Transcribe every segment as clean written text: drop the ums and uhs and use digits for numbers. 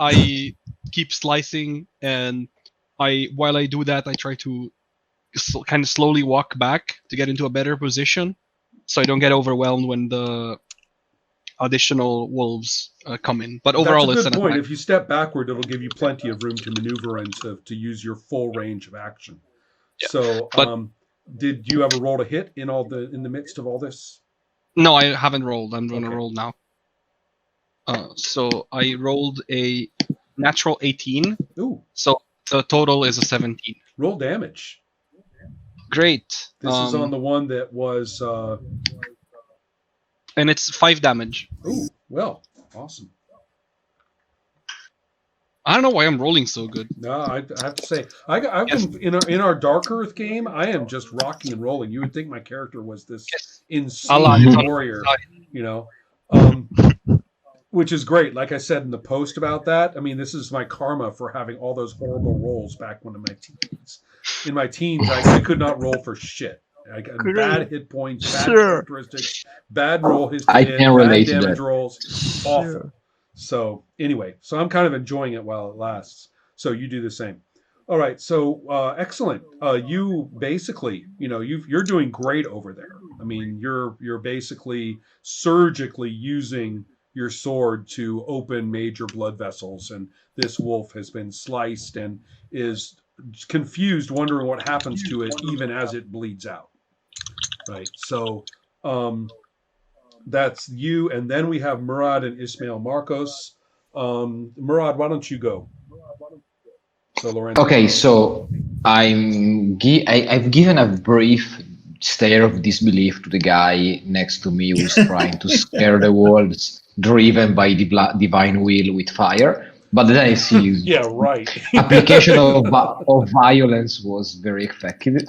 I keep slicing, and while I do that, I try to kind of slowly walk back to get into a better position, so I don't get overwhelmed when the additional wolves come in. But overall, That's a it's good an point. attack. If you step backward, it'll give you plenty of room to maneuver and to use your full range of action. Yeah. So, But did you ever roll a hit in the midst of all this? no, I haven't rolled. I'm going to Okay. roll now. So I rolled a natural 18. Ooh, So the total is a 17. roll damage. Great. This is on the one that was. And it's 5 damage. Ooh, well, awesome. I don't know why I'm rolling so good. No, I have to say, I've been in our Dark Earth game. I am just rocking and rolling. You would think my character was this Allah insane is on warrior, my side. you know, which is great. Like I said in the post about that, I mean, this is my karma for having all those horrible rolls back when in my teens. In my teens, I could not roll for shit. I got bad hit points, bad characteristics, bad roll history, bad damage rolls, awful. So anyway, so I'm kind of enjoying it while it lasts. So you do the same. All right. So excellent. You basically, you're doing great over there. I mean, you're basically surgically using your sword to open major blood vessels, and this wolf has been sliced and is confused, wondering what happens to it, even as it bleeds out. Right. So that's you, and then we have Murad and Ismail Marcos. Murad, why don't you go? So Lorenzo. Okay, so I've given a brief stare of disbelief to the guy next to me who's trying to scare the wolves, driven by the divine will with fire. But then I see yeah, right. application of violence was very effective,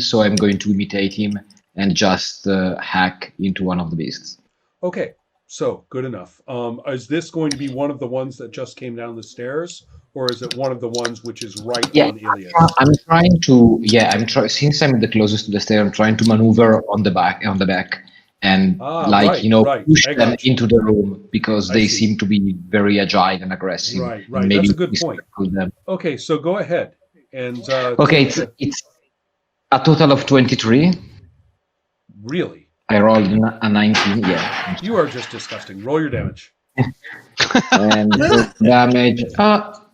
so I'm going to imitate him and just hack into one of the beasts. Okay, so good enough. Is this going to be one of the ones that just came down the stairs, or is it one of the ones which is right on Ilias? I'm trying to. Since I'm the closest to the stair, I'm trying to maneuver on the back, and push them into the room because they seem to be very agile and aggressive. Right. Maybe that's a good point. Okay, so go ahead and. Okay, it's a total of 23. Really? I rolled a 19. Yeah. You are just disgusting. Roll your damage. And damage.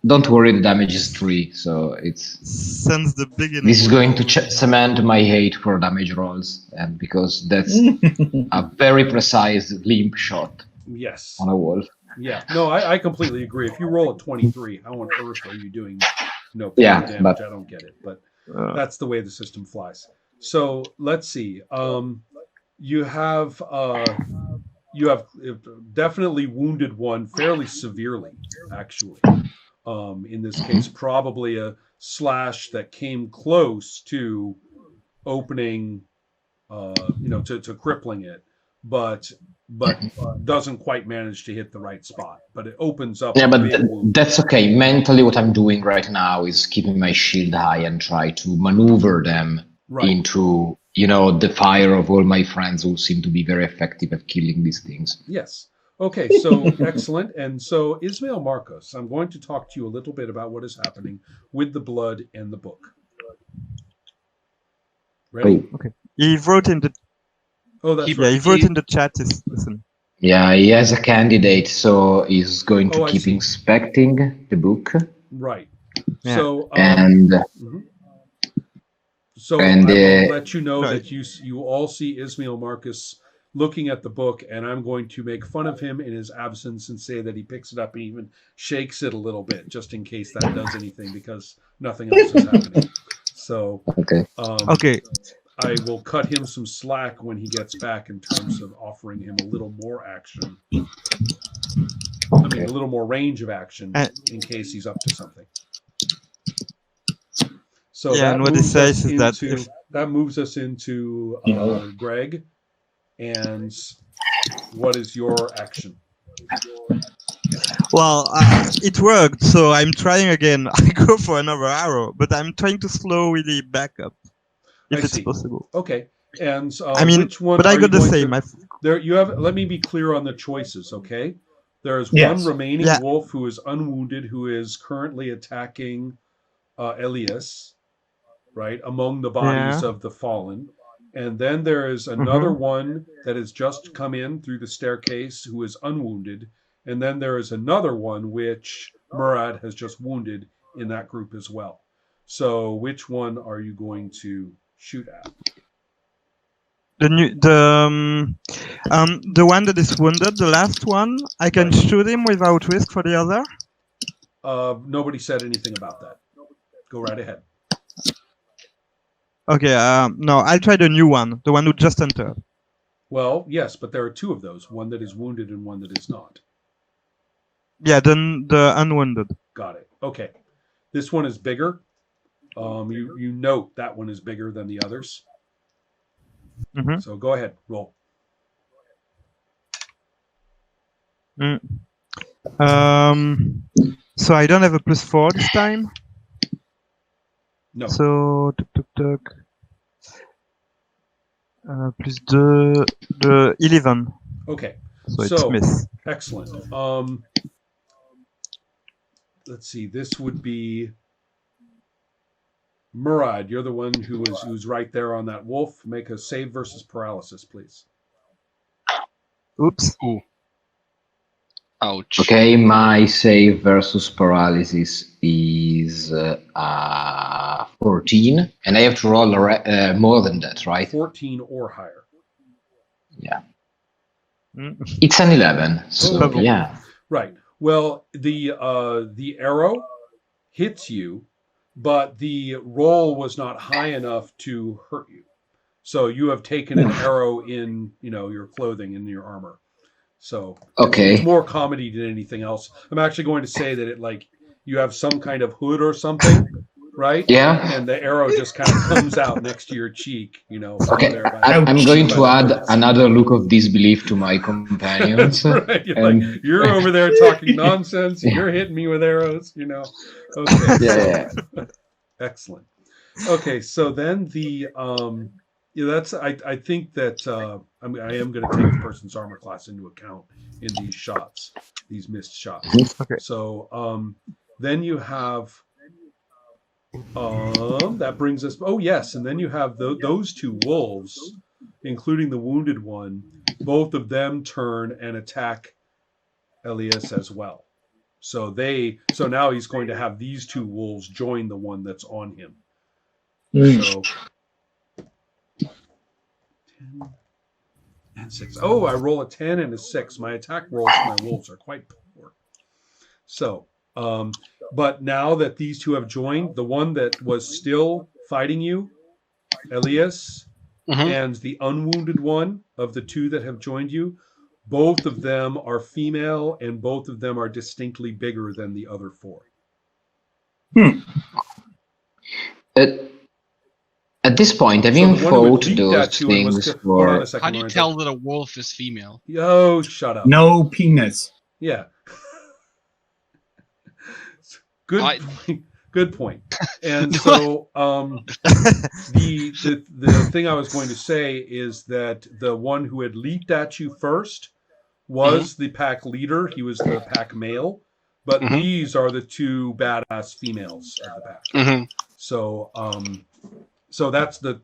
Don't worry, the damage is 3, so it's. Since the beginning. This is going to cement my hate for damage rolls, and because that's a very precise limp shot. Yes. On a wolf. Yeah. No, I completely agree. If you roll a 23, how on earth are you doing damage? But I don't get it, but that's the way the system flies. So let's see. You have definitely wounded one fairly severely, actually. In this case, probably a slash that came close to opening, to crippling it, but doesn't quite manage to hit the right spot. But it opens up. Yeah, but that's okay. Mentally, what I'm doing right now is keeping my shield high and try to maneuver them into, the fire of all my friends who seem to be very effective at killing these things. Yes. Okay, so excellent. And so, Ismail Marcos, I'm going to talk to you a little bit about what is happening with the blood and the book. Ready? Oh. Okay. He wrote in the. Oh, that's right. Yeah, he wrote in the chat. Listen. Yeah, he has a candidate, so he's going to keep inspecting the book. Right. Yeah. So So and, I will let you know that you all see Ismail Marcos looking at the book, and I'm going to make fun of him in his absence and say that he picks it up and even shakes it a little bit, just in case that does anything, because nothing else is happening. So okay. I will cut him some slack when he gets back in terms of offering him a little more action. I mean, a little more range of action in case he's up to something. So and what he says is that moves us into Greg. And what is your action? Well, it worked, so I'm trying again. I go for another arrow, but I'm trying to slow really back up, if it's possible. Okay. And I mean, which one? But I got the same. There, you have. Let me be clear on the choices, okay? There's Yes. one remaining Yeah. wolf who is unwounded, who is currently attacking Elias, right, among the bodies Yeah. of the fallen. And then there is another one that has just come in through the staircase who is unwounded. And then there is another one which Murad has just wounded in that group as well. So which one are you going to shoot at? The one that is wounded, the last one, I can Right. shoot him without risk for the other. Nobody said anything about that. Go right ahead. Okay. No, I'll try the new one, the one who just entered. Well, yes, but there are two of those, one that is wounded and one that is not. Yeah, then the unwounded. Got it. Okay. This one is bigger. You note that one is bigger than the others. Mhm. So go ahead, roll. So I don't have a +4 this time. No. So plus the 11. Okay. So it's So miss. excellent. Let's see. This would be Murad. You're the one who's right there on that wolf. Make a save versus paralysis, please. Oops. Ooh. Ouch. Okay, my save versus paralysis is 14, and I have to roll more than that, right? 14 or higher. Yeah. Mm. It's an 11, so okay. yeah. Right. Well, the arrow hits you, but the roll was not high enough to hurt you. So you have taken an arrow in, your clothing, in your armor. So Okay. it's more comedy than anything else. I'm actually going to say that you have some kind of hood or something, right? Yeah. And the arrow just kind of comes out next to your cheek, Okay. there by I'm going by to the add hood. another look of disbelief to my companions. Right. You're over there talking nonsense. You're hitting me with arrows, Okay. Yeah. Excellent. Okay, so then that's I think that I am going to take the person's armor class into account in these shots, these missed shots. Okay. So then you have that brings us. Oh yes, and then you have those two wolves, including the wounded one. Both of them turn and attack Elias as well. So now he's going to have these two wolves join the one that's on him. So 10 and 6. Oh, I roll a 10 and a 6. My attack rolls for my wolves are quite poor. So, but now that these two have joined, the one that was still fighting you, Elias, and the unwounded one of the two that have joined you, both of them are female and both of them are distinctly bigger than the other four. At this point, having fought those things for... How do you tell that a wolf is female? Oh, shut up. No penis. Yeah. Good point. And so the thing I was going to say is that the one who had leaped at you first was the pack leader. He was the pack male. But these are the two badass females of the pack. So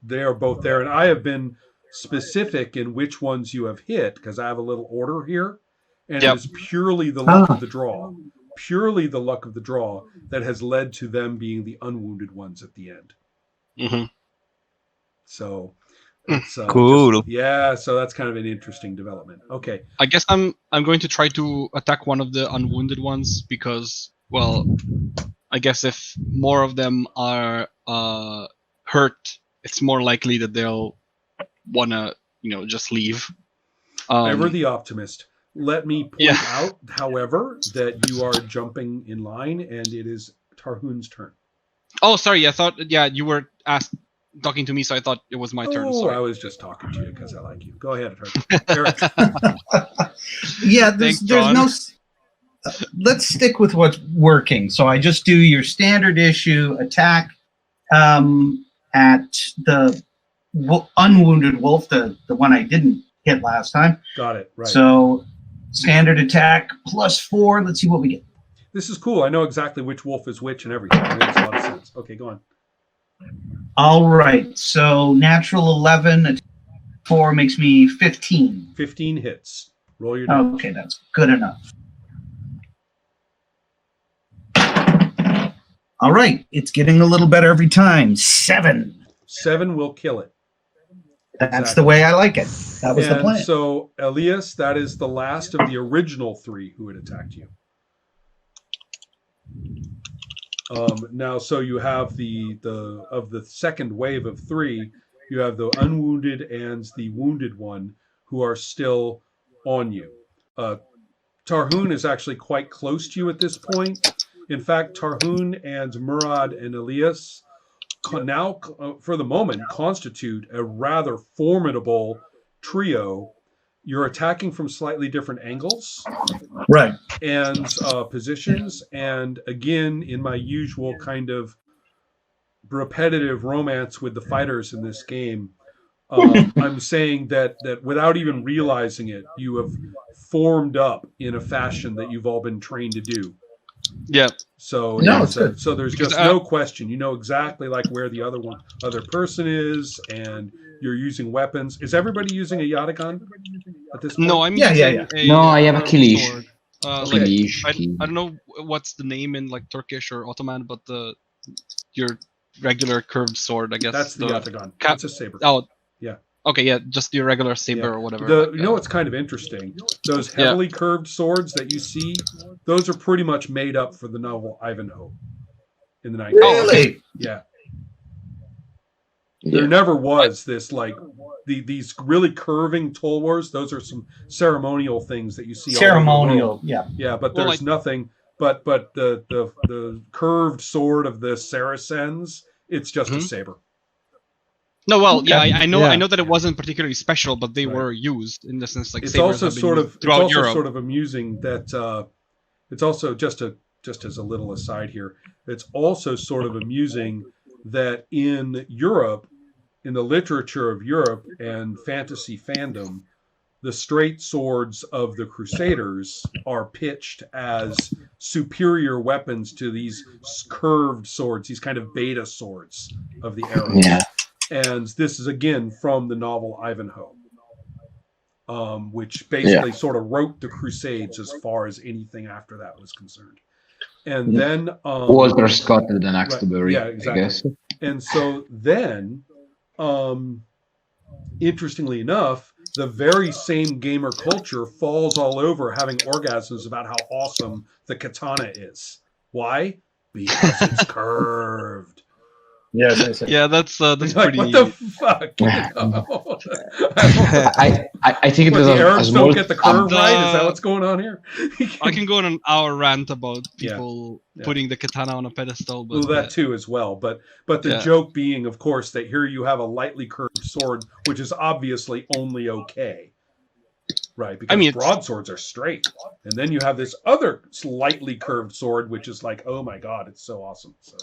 they are both there. And I have been specific in which ones you have hit because I have a little order here. And it is purely the luck of the draw. Purely the luck of the draw that has led to them being the unwounded ones at the end. So it's cool. So that's kind of an interesting development. Okay. I guess I'm going to try to attack one of the unwounded ones because, well, I guess if more of them are hurt, it's more likely that they'll wanna, just leave. Ever the optimist. Let me point out, however, that you are jumping in line, and it is Tarhoon's turn. Oh, sorry. I thought, you were talking to me, so I thought it was my turn. Sorry. I was just talking to you because I like you. Go ahead, Eric. Yeah, there's no... let's stick with what's working. So I just do your standard issue attack at the unwounded wolf, the one I didn't hit last time. Got it. Right. So Standard attack +4. Let's see what we get. This is cool. I know exactly which wolf is which and everything. It makes a lot of sense. Okay, go on. All right. So natural 11, 4 makes me 15. 15 hits. Roll your damage. Okay, that's good enough. All right. It's getting a little better every time. 7. 7 will kill it. That's Exactly. the way I like it. That was the plan. So, Elias, that is the last of the original 3 who had attacked you. Now, so you have the of the second wave of 3, you have the unwounded and the wounded one who are still on you. Tarhun is actually quite close to you at this point. In fact, Tarhun and Murad and Elias now, for the moment, constitute a rather formidable trio. You're attacking from slightly different angles, Right. and positions. And again, in my usual kind of repetitive romance with the fighters in this game, I'm saying that without even realizing it, you have formed up in a fashion that you've all been trained to do. Yeah. So No, it's good. So there's just no question. You know exactly like where the other person is, and you're using weapons. Is everybody using a Yatagan at this point? No, I'm Yeah, using yeah. No, I have a curved Kilish. sword. Kilish. I don't know what's the name in like Turkish or Ottoman, but your regular curved sword, I guess. That's the Yatagan. Cap- It's a saber. Oh, Yeah. Okay, yeah, just your regular saber Yeah. or whatever. You know what's kind of interesting? Those heavily curved swords that you see, those are pretty much made up for the novel Ivanhoe in the 19th. Really? Yeah. Yeah. There never was this like these really curving tulwars. Those are some ceremonial things that you see. all over the world. Ceremonial. Yeah. Yeah, but Well, there's nothing. But the curved sword of the Saracens, it's just a saber. No, well, Okay. yeah, I know, Yeah. I know that it wasn't particularly special, but they Right. were used in the sense like It's sabers also have been sort used of throughout Europe. sort of amusing that it's also just as a little aside here. It's also sort of amusing that in Europe, in the literature of Europe and fantasy fandom, the straight swords of the Crusaders are pitched as superior weapons to these curved swords, these kind of beta swords of the era. Yeah. And this is again from the novel Ivanhoe, which basically sort of wrote the Crusades as far as anything after that was concerned. And then Walter Scott and then Axterbury, yeah, exactly. I guess. And so then, interestingly enough, the very same gamer culture falls all over having orgasms about how awesome the katana is. Why? Because it's curved. Yes, I see. Yeah, that's Like, pretty. what the fuck? I think it What, was the a Arabs small. don't get the curve the- right? Is that what's going on here? I can go on an hour rant about Yeah. people Yeah. putting the katana on a pedestal, but Well, that too as well, but the Yeah. joke being, of course, that here you have a lightly curved sword, which is obviously only okay, right? Because mean, it's- broadswords are straight, and then you have this other slightly curved sword, which is like, oh my god, it's so awesome. So,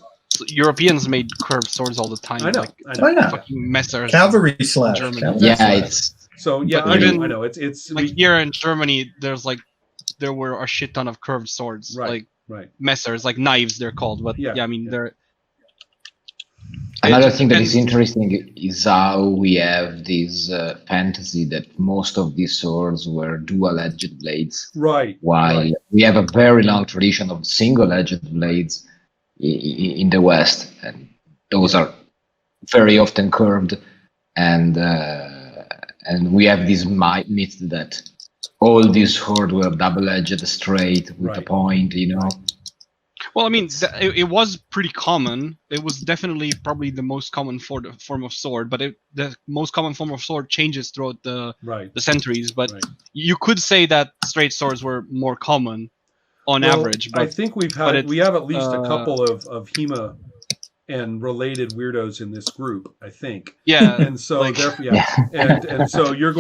Europeans made curved swords all the time. I know, like I know. Oh, yeah. fucking messers. Cavalry slash. Germany. Cavalry Yeah, slash. it's So yeah, But I even- know. It's Like here in Germany, there were a shit ton of curved swords, Right. like right. messers, like knives they're called. But Yeah, yeah, I mean yeah. they're another It thing that is depends- interesting is how we have this fantasy that most of these swords were dual-edged blades, Right. while right. we have a very long tradition of single-edged blades in the West, and those are very often curved, and we have this myth that all these swords were double-edged, straight with a Right. point, well, I mean, it was pretty common. It was definitely probably the most common form of sword, but the most common form of sword changes throughout the Right. centuries. But Right. you could say that straight swords were more common on Well, average. I But think but we have at least a uh, couple of HEMA and related weirdos in this group, I think. yeah, And so like- therefore, yeah. And so you're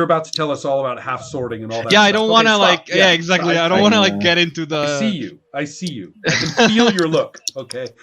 about to tell us all about half sorting and all that. yeah, I stuff. don't Okay, want to stop. like, yeah, exactly. I don't want to like get into the. I see you. I can feel your look. Okay.